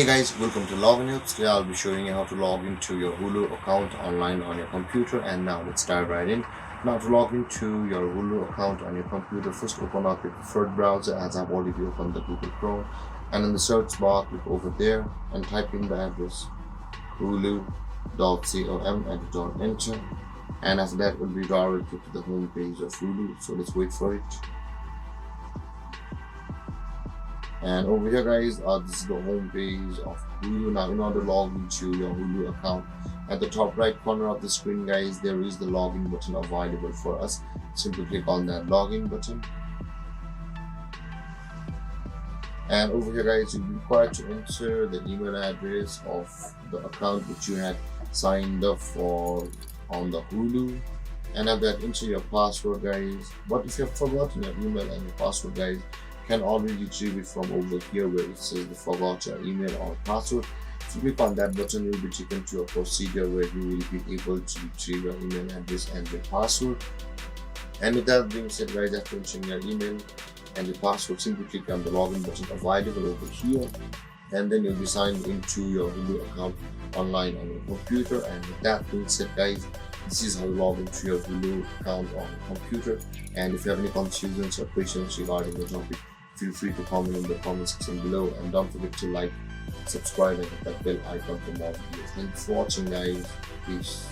Hey guys, welcome to Login Helps. Today I'll be showing you how to log into your Hulu account online on your computer. And now let's dive right in. Now to log into your Hulu account on your computer, first open up your preferred browser as I've already opened the Google Chrome. And in the search bar, click over there and type in the address hulu.com and hit enter. And after that, it will be directed to the home page of Hulu. So let's wait for it. And over here guys, this is the home page of Hulu. Now in order to log into your Hulu account, at the top right corner of the screen guys, there is the login button available for us. Simply click on that login button. And over here guys, you'll be required to enter the email address of the account which you had signed up for on the Hulu. And after that, enter your password guys. But if you have forgotten your email and your password guys, can already retrieve it from over here where it says the forgot your email or password. If you click on that button, you'll be taken to a procedure where you will be able to retrieve your email address and your password. And with that being said guys, after entering your email and your password, simply click on the login button available over here, and then you'll be signed into your Hulu account online on your computer. And with that being said guys, this is how you log into your Hulu account on your computer. And if you have any confusions or questions regarding the topic, feel free to comment in the comment section below, and don't forget to like, subscribe and hit that bell icon for more videos. Thanks for watching guys. Peace.